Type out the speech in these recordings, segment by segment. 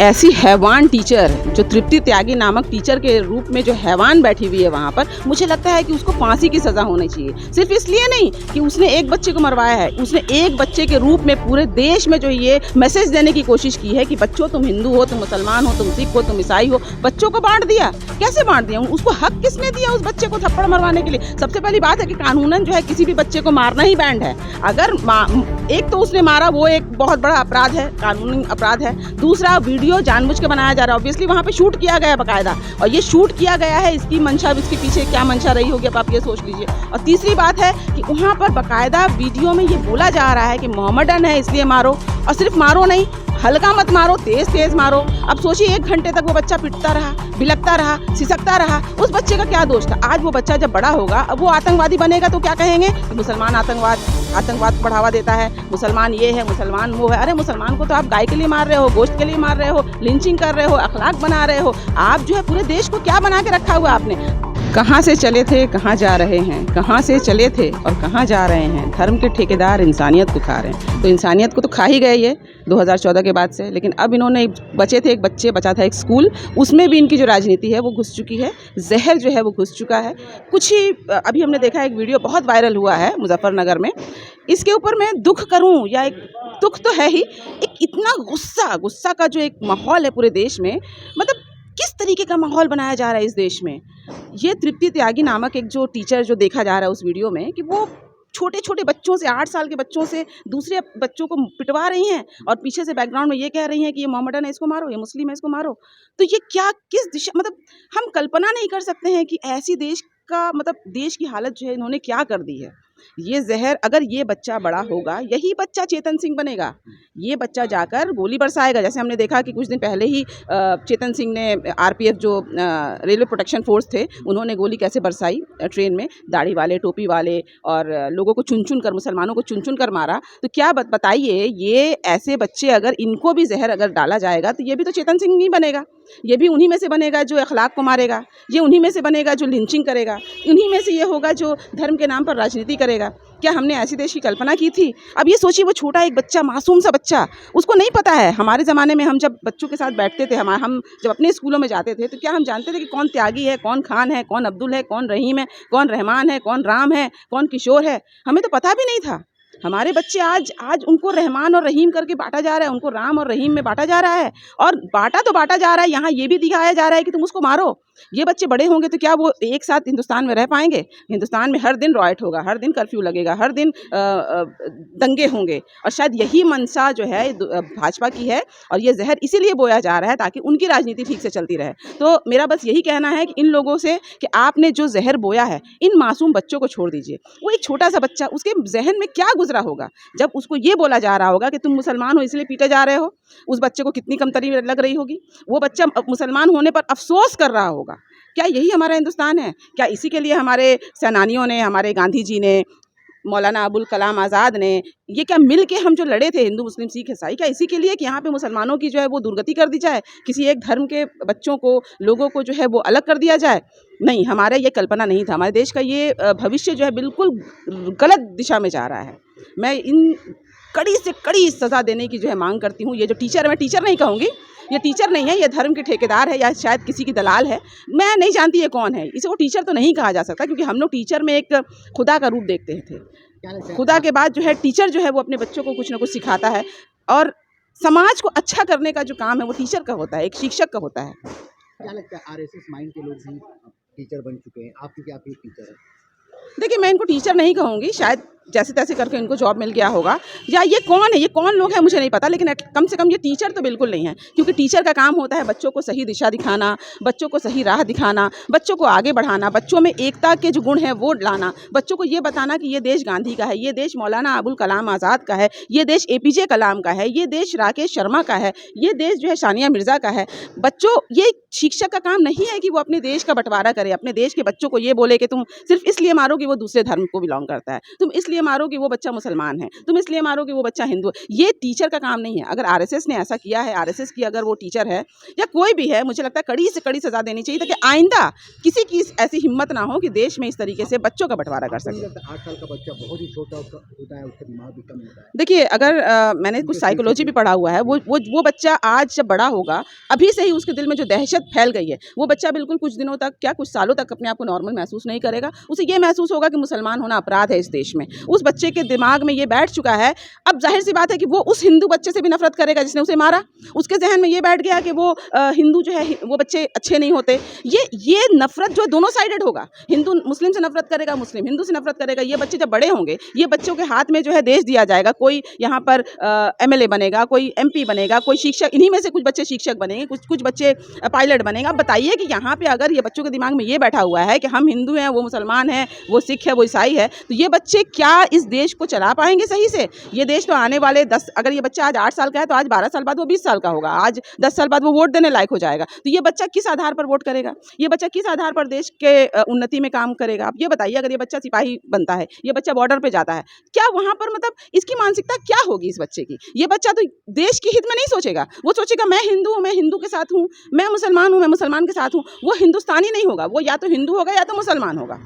ऐसी हैवान टीचर जो तृप्ति त्यागी नामक टीचर के रूप में जो हैवान बैठी हुई है वहाँ पर, मुझे लगता है कि उसको फांसी की सज़ा होनी चाहिए। सिर्फ इसलिए नहीं कि उसने एक बच्चे को मरवाया है, उसने एक बच्चे के रूप में पूरे देश में जो ये मैसेज देने की कोशिश की है कि बच्चों तुम हिंदू हो, तुम मुसलमान हो, तुम सिख हो, तुम ईसाई हो, बच्चों को बांट दिया। कैसे बांट दिया? उसको हक किसने दिया उस बच्चे को थप्पड़ मरवाने के लिए? सबसे पहली बात है कि कानूनन जो है किसी भी बच्चे को मारना ही बैंड है। अगर एक तो उसने मारा, वो एक बहुत बड़ा अपराध है, कानूनी अपराध है। दूसरा, वीडियो जानबूझ के बनाया जा रहा है, ऑब्वियसली वहाँ पे शूट किया गया है बाकायदा, और ये शूट किया गया है, इसकी मंशा, इसके पीछे क्या मंशा रही होगी अब आप ये सोच लीजिए। और तीसरी बात है कि वहाँ पर बाकायदा वीडियो में ये बोला जा रहा है कि मोहम्मडन है इसलिए मारो, और सिर्फ मारो नहीं, हल्का मत मारो, तेज तेज मारो। अब सोचिए 1 घंटे तक वो बच्चा पिटता रहा, बिलकता रहा, सिसकता रहा, उस बच्चे का क्या दोष था? आज वो बच्चा जब बड़ा होगा, अब वो आतंकवादी बनेगा तो क्या कहेंगे? मुसलमान आतंकवाद को बढ़ावा देता है, मुसलमान ये है, मुसलमान वो है। अरे मुसलमान को तो आप गाय के लिए मार रहे हो, गोश्त के लिए मार रहे हो, लिंचिंग कर रहे हो, अखलाक बना रहे हो। आप जो है पूरे देश को क्या बना के रखा हुआ आपने? कहाँ से चले थे, कहाँ जा रहे हैं, कहाँ से चले थे और कहाँ जा रहे हैं। धर्म के ठेकेदार इंसानियत को खा रहे हैं। तो इंसानियत को तो खा ही गए ये 2014 के बाद से, लेकिन अब इन्होंने बचे थे, एक बच्चे बचा था, एक स्कूल, उसमें भी इनकी जो राजनीति है वो घुस चुकी है, जहर जो है वो घुस चुका है। कुछ ही अभी हमने देखा एक वीडियो बहुत वायरल हुआ है मुजफ्फरनगर में, इसके ऊपर मैं दुख करूं या एक दुख तो है ही, एक इतना गुस्सा का जो एक माहौल है पूरे देश में, मतलब किस तरीके का माहौल बनाया जा रहा है इस देश में। ये तृप्ति त्यागी नामक एक जो टीचर जो देखा जा रहा है उस वीडियो में, कि वो छोटे छोटे बच्चों से, 8 साल के बच्चों से दूसरे बच्चों को पिटवा रही हैं, और पीछे से बैकग्राउंड में ये कह रही हैं कि ये मोहम्मडन है इसको मारो, ये मुस्लिम है इसको मारो। तो ये क्या, किस दिशा, मतलब हम कल्पना नहीं कर सकते हैं कि ऐसी देश का, मतलब देश की हालत जो है इन्होंने क्या कर दी है। ये जहर, अगर ये बच्चा बड़ा होगा, यही बच्चा चेतन सिंह बनेगा। ये बच्चा जाकर गोली बरसाएगा, जैसे हमने देखा कि कुछ दिन पहले ही चेतन सिंह ने, आरपीएफ जो रेलवे प्रोटेक्शन फोर्स थे, उन्होंने गोली कैसे बरसाई ट्रेन में, दाढ़ी वाले, टोपी वाले, और लोगों को चुन चुन कर, मुसलमानों को चुन चुन कर मारा। तो क्या बताइए, ये ऐसे बच्चे अगर इनको भी जहर अगर डाला जाएगा तो ये भी तो चेतन सिंह ही बनेगा। ये भी उन्हीं में से बनेगा जो अखलाक को मारेगा, ये उन्हीं में से बनेगा जो लिंचिंग करेगा, उन्हीं में से ये होगा जो धर्म के नाम पर राजनीति करेगा। क्या हमने ऐसी देश की कल्पना की थी? अब ये सोचिए, वो छोटा एक बच्चा, मासूम सा बच्चा, उसको नहीं पता है। हमारे ज़माने में हम जब बच्चों के साथ बैठते थे, हम जब अपने स्कूलों में जाते थे, तो क्या हम जानते थे कि कौन त्यागी है, कौन खान है, कौन अब्दुल है, कौन रहीम है, कौन रहमान है, कौन राम है, कौन किशोर है? हमें तो पता भी नहीं था। हमारे बच्चे आज उनको रहमान और रहीम करके बांटा जा रहा है, उनको राम और रहीम में बांटा जा रहा है, और बांटा तो बांटा जा रहा है, यहाँ ये भी दिखाया जा रहा है कि तुम उसको मारो। ये बच्चे बड़े होंगे तो क्या वो एक साथ हिंदुस्तान में रह पाएंगे? हिंदुस्तान में हर दिन रॉयट होगा, हर दिन कर्फ्यू लगेगा, हर दिन दंगे होंगे, और शायद यही मंशा जो है भाजपा की है, और ये जहर इसीलिए बोया जा रहा है ताकि उनकी राजनीति ठीक से चलती रहे। तो मेरा बस यही कहना है कि इन लोगों से कि आपने जो जहर बोया है, इन मासूम बच्चों को छोड़ दीजिए। वो एक छोटा सा बच्चा, उसके जहन में क्या गुजरा होगा जब उसको ये बोला जा रहा होगा कि तुम मुसलमान हो इसलिए पीटे जा रहे हो? उस बच्चे को कितनी कमतरी लग रही होगी। वो बच्चा मुसलमान होने पर अफसोस कर रहा होगा। क्या यही हमारा हिंदुस्तान है? क्या इसी के लिए हमारे सेनानियों ने, हमारे गांधी जी ने, मौलाना अबुल कलाम आज़ाद ने, ये क्या मिल के हम जो लड़े थे, हिंदू मुस्लिम सिख ईसाई, क्या इसी के लिए कि यहाँ पे मुसलमानों की जो है वो दुर्गति कर दी जाए, किसी एक धर्म के बच्चों को, लोगों को जो है वो अलग कर दिया जाए? नहीं, हमारा ये कल्पना नहीं था। हमारे देश का ये भविष्य जो है बिल्कुल गलत दिशा में जा रहा है। मैं इन कड़ी से कड़ी सज़ा देने की जो है मांग करती हूँ। ये जो टीचर है, मैं टीचर नहीं कहूँगी, ये टीचर नहीं है, ये धर्म के ठेकेदार है, या शायद किसी की दलाल है, मैं नहीं जानती ये कौन है। इसे वो टीचर तो नहीं कहा जा सकता, क्योंकि हम लोग टीचर में एक खुदा का रूप देखते थे। खुदा के बाद जो है टीचर जो है वो अपने बच्चों को कुछ ना कुछ सिखाता है, और समाज को अच्छा करने का जो काम है वो टीचर का होता है, एक शिक्षक का होता है। क्या लगता है आरएसएस माइंड के लोग भी टीचर बन चुके हैं? आपकी क्या आप टीचर है? देखिए, मैं इनको टीचर नहीं कहूँगी, शायद जैसे तैसे करके इनको जॉब मिल गया होगा, या ये कौन है, ये कौन लोग हैं मुझे नहीं पता, लेकिन कम से कम ये टीचर तो बिल्कुल नहीं है। क्योंकि टीचर का काम होता है बच्चों को सही दिशा दिखाना, बच्चों को सही राह दिखाना, बच्चों को आगे बढ़ाना, बच्चों में एकता के जो गुण हैं वो लाना, बच्चों को ये बताना कि ये देश गांधी का है, ये देश मौलाना अबुल कलाम आज़ाद का है, ये देश APJ कलाम का है, ये देश राकेश शर्मा का है, ये देश जो है सानिया मिर्ज़ा का है। बच्चों, ये शिक्षक का काम नहीं है कि वो अपने देश का बंटवारा करे, अपने देश के बच्चों को ये बोले कि तुम सिर्फ इसलिए मारो कि वो दूसरे धर्म को बिलोंग करता है, तुम इसलिए इसलिए मारो कि वो बच्चा मुसलमान है, तुम इसलिए मारो कि वो बच्चा हिंदू है। ये टीचर का काम नहीं है। अगर आरएसएस ने ऐसा किया है, आरएसएस की अगर वो टीचर है या कोई भी है, मुझे लगता है कड़ी से कड़ी सजा देनी चाहिए, ताकि आइंदा किसी की ऐसी हिम्मत ना हो कि देश में इस तरीके से बच्चों का बंटवारा कर सके। 8 साल का बच्चा बहुत ही छोटा होता है, उसका दिमाग भी कम होता है। देखिए, अगर मैंने कुछ साइकोलॉजी भी पढ़ा हुआ है, वो बच्चा आज जब बड़ा होगा, अभी से ही उसके दिल में जो दहशत फैल गई है, वो बच्चा बिल्कुल कुछ दिनों तक, क्या कुछ सालों तक अपने आप को नॉर्मल महसूस नहीं करेगा। उसे ये महसूस होगा कि मुसलमान होना अपराध है इस देश में। उस बच्चे के दिमाग में ये बैठ चुका है। अब जाहिर सी बात है कि वो उस हिंदू बच्चे से भी नफरत करेगा जिसने उसे मारा। उसके जहन में ये बैठ गया कि वो हिंदू जो है, वो बच्चे अच्छे नहीं होते। ये नफरत जो दोनों साइडेड होगा, हिंदू मुस्लिम से नफरत करेगा, मुस्लिम हिंदू से नफरत करेगा। ये बच्चे जब बड़े होंगे, ये बच्चों के हाथ में जो है देश दिया जाएगा। कोई यहाँ पर एमएलए बनेगा, कोई एमपी बनेगा, कोई शिक्षक, इन्हीं में से कुछ बच्चे शिक्षक बनेंगे, कुछ बच्चे पायलट बनेगा। अब बताइए कि यहाँ पे अगर ये बच्चों के दिमाग में ये बैठा हुआ है कि हम हिंदू हैं, वो मुसलमान हैं, वो सिख है, वो ईसाई है, तो ये बच्चे क्या इस देश को चला पाएंगे सही से? ये देश तो आने वाले 10, अगर ये बच्चा आज 8 साल का है तो आज 12 साल बाद वो 20 साल का होगा, आज 10 साल बाद वो वोट देने लायक हो जाएगा। तो ये बच्चा किस आधार पर वोट करेगा? ये बच्चा किस आधार पर देश के उन्नति में काम करेगा? आप ये बताइए, अगर ये बच्चा सिपाही बनता है, ये बच्चा बॉर्डर पे जाता है, क्या वहाँ पर मतलब इसकी मानसिकता क्या होगी इस बच्चे की? ये बच्चा तो देश के हित में नहीं सोचेगा। वो सोचेगा मैं हिंदू हूँ, मैं हिंदू के साथ हूँ, मैं मुसलमान हूँ, मैं मुसलमान के साथ हूँ। वो हिंदुस्तानी नहीं होगा, वो या तो हिंदू होगा या तो मुसलमान होगा।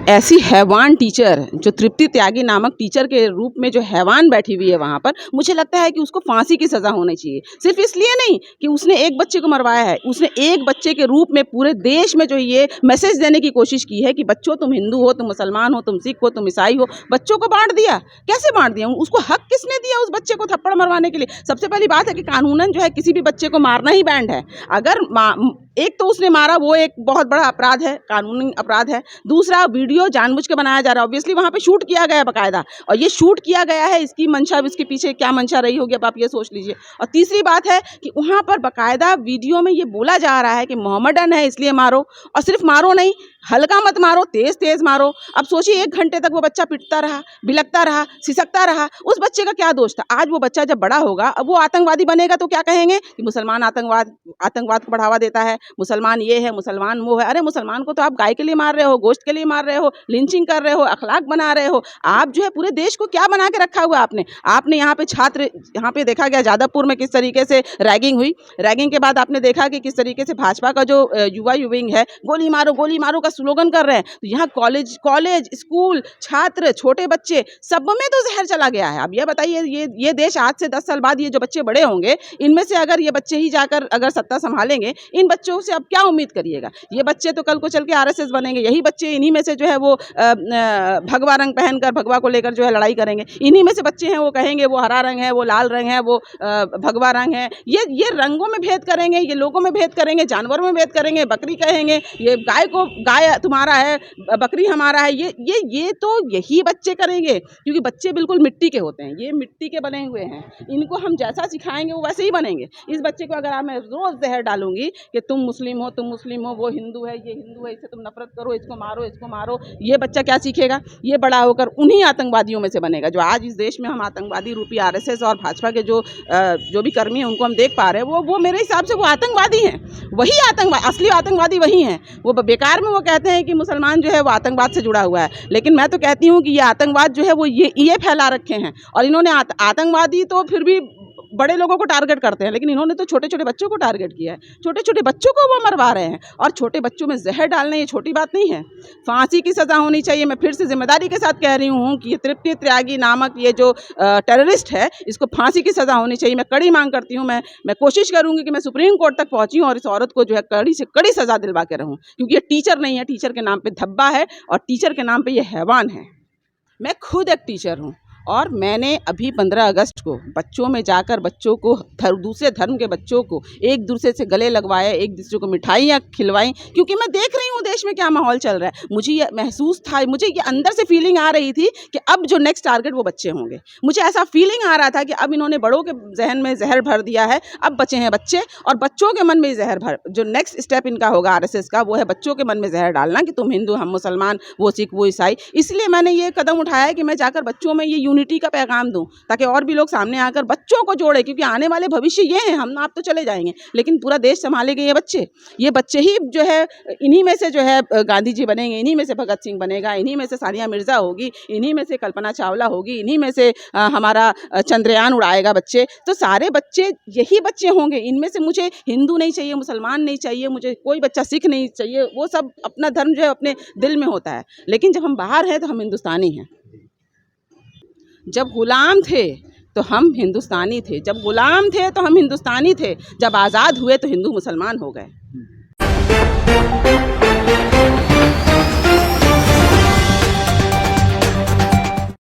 ऐसी हैवान टीचर, जो तृप्ति त्यागी नामक टीचर के रूप में जो हैवान बैठी हुई है वहाँ पर, मुझे लगता है कि उसको फांसी की सज़ा होनी चाहिए। सिर्फ इसलिए नहीं कि उसने एक बच्चे को मरवाया है, उसने एक बच्चे के रूप में पूरे देश में जो ये मैसेज देने की कोशिश की है कि बच्चों, तुम हिंदू हो, तुम मुसलमान हो, तुम सिख हो, तुम ईसाई हो। बच्चों को बांट दिया। कैसे बांट दिया? उसको हक किसने दिया उस बच्चे को थप्पड़ मरवाने के लिए? सबसे पहली बात है कि कानूनन जो है किसी भी बच्चे को मारना ही बैंड है। अगर एक तो उसने मारा, वो एक बहुत बड़ा अपराध है, कानूनी अपराध है। दूसरा, वीडियो जानबूझ के बनाया जा रहा है। ऑब्वियसली वहाँ पे शूट किया गया है बाकायदा, और ये शूट किया गया है, इसकी मंशा, इसके पीछे क्या मंशा रही होगी, अब आप ये सोच लीजिए। और तीसरी बात है कि वहाँ पर बाकायदा वीडियो में ये बोला जा रहा है कि मोहम्मडन है इसलिए मारो, और सिर्फ मारो नहीं, हल्का मत मारो, तेज तेज मारो। अब सोचिए, 1 घंटे तक वो बच्चा पिटता रहा, बिलकता रहा, सिसकता रहा। उस बच्चे का क्या दोष था? आज वो बच्चा जब बड़ा होगा, अब वो आतंकवादी बनेगा तो क्या कहेंगे कि मुसलमान आतंकवाद को बढ़ावा देता है, मुसलमान ये है, मुसलमान वो है। अरे मुसलमान को तो आप गाय के लिए मार रहे हो, गोश्त के लिए मार रहे हो, लिंचिंग कर रहे हो, अखलाक बना रहे हो। आप जो है पूरे देश को क्या बना के रखा हुआ आपने यहाँ पे छात्र, यहाँ पे देखा गया जादवपुर में किस तरीके से रैगिंग हुई। रैगिंग के बाद आपने देखा कि किस तरीके से भाजपा का जो युवा विंग है, गोली मारो का स्लोगन कर रहे हैं। तो यहाँ कॉलेज, स्कूल, छात्र, छोटे बच्चे, सब में तो जहर चला गया है। अब ये बताइए, ये देश आज से 10 साल बाद ये जो बच्चे बड़े होंगे, इनमें से अगर ये बच्चे ही जाकर अगर सत्ता संभालेंगे, इन बच्चों से अब क्या उम्मीद करिएगा? ये बच्चे तो कल को चल के आरएसएस बनेंगे। यही बच्चे, इन्हीं में से जो है वो भगवा रंग पहनकर भगवा को लेकर जो है लड़ाई करेंगे। इन्हीं में से बच्चे हैं, वो कहेंगे वो हरा रंग है, वो लाल रंग है, वो भगवा रंग है। ये रंगों में भेद करेंगे, ये लोगों में भेद करेंगे, जानवरों में भेद करेंगे, बकरी कहेंगे, ये गाय तुम्हारा है, बकरी हमारा है। ये तो यही बच्चे करेंगे, क्योंकि बच्चे बिल्कुल मिट्टी के होते हैं, ये मिट्टी के बने हुए हैं। इनको हम जैसा सिखाएंगे वो वैसे ही बनेंगे। इस बच्चे को अगर मैं रोज़ जहर डालूंगी कि तुम मुस्लिम हो, वो हिंदू है, ये हिंदू है, इससे तुम नफरत करो, इसको मारो, ये बच्चा क्या सीखेगा? ये बड़ा होकर उन्हीं आतंकवादियों में से बनेगा जो आज इस देश में हम आतंकवादी रूपी आरएसएस और भाजपा के जो भी कर्मी हैं उनको हम देख पा रहे हैं। वो मेरे हिसाब से वो आतंकवादी हैं, वही आतंकवादी, असली आतंकवादी वही हैं। वो बेकार में वो कहते हैं कि मुसलमान जो है वो आतंकवाद से जुड़ा हुआ है, लेकिन मैं तो कहती हूँ कि ये आतंकवाद जो है वो ये फैला रखे हैं। और इन्होंने आतंकवादी तो फिर भी बड़े लोगों को टारगेट करते हैं, लेकिन इन्होंने तो छोटे छोटे बच्चों को टारगेट किया है। छोटे छोटे बच्चों को वो मरवा रहे हैं, और छोटे बच्चों में जहर डालना ये छोटी बात नहीं है। फांसी की सज़ा होनी चाहिए। मैं फिर से जिम्मेदारी के साथ कह रही हूँ कि ये तृप्ति त्यागी नामक ये जो टेररिस्ट है, इसको फांसी की सज़ा होनी चाहिए। मैं कड़ी मांग करती हूँ। मैं कोशिश करूँगी कि मैं सुप्रीम कोर्ट तक पहुँची और इस औरत को जो है कड़ी से कड़ी सज़ा दिलवा के रहूँ, क्योंकि ये टीचर नहीं है, टीचर के नाम पर धब्बा है और टीचर के नाम पर ये हैवान है। मैं खुद एक टीचर हूँ, और मैंने अभी 15 अगस्त को बच्चों में जाकर बच्चों को, दूसरे धर्म के बच्चों को एक दूसरे से गले लगवाए, एक दूसरे को मिठाइयाँ खिलवाई, क्योंकि मैं देख रही हूँ देश में क्या माहौल चल रहा है। मुझे ये महसूस था, मुझे ये अंदर से फीलिंग आ रही थी कि अब जो नेक्स्ट टारगेट वो बच्चे होंगे। मुझे ऐसा फीलिंग आ रहा था कि अब इन्होंने बड़ों के जहन में जहर भर दिया है, अब बचे हैं बच्चे, और बच्चों के मन में जहर भर, जो नेक्स्ट स्टेप इनका होगा आरएसएस का, वो है बच्चों के मन में जहर डालना कि तुम हिंदू, हम मुसलमान, वो सिख, वो ईसाई। इसलिए मैंने ये कदम उठाया कि मैं जाकर बच्चों में ये यूनिटी का पैगाम दूं, ताकि और भी लोग सामने आकर बच्चों को जोड़े, क्योंकि आने वाले भविष्य ये हैं। हम आप तो चले जाएंगे, लेकिन पूरा देश संभालेंगे ये बच्चे ही जो है, इन्हीं में से जो है गांधी जी बनेंगे, इन्हीं में से भगत सिंह बनेगा, इन्हीं में से सानिया मिर्ज़ा होगी, इन्हीं में से कल्पना चावला होगी, इन्हीं में से हमारा चंद्रयान उड़ाएगा बच्चे। तो सारे बच्चे यही बच्चे होंगे। इनमें से मुझे हिंदू नहीं चाहिए, मुसलमान नहीं चाहिए, मुझे कोई बच्चा सिख नहीं चाहिए। वो सब अपना धर्म जो है अपने दिल में होता है, लेकिन जब हम बाहर हैं तो हम हिंदुस्तानी हैं। जब गुलाम थे तो हम हिंदुस्तानी थे, जब गुलाम थे तो हम हिंदुस्तानी थे, जब आज़ाद हुए तो हिंदू मुसलमान हो गए।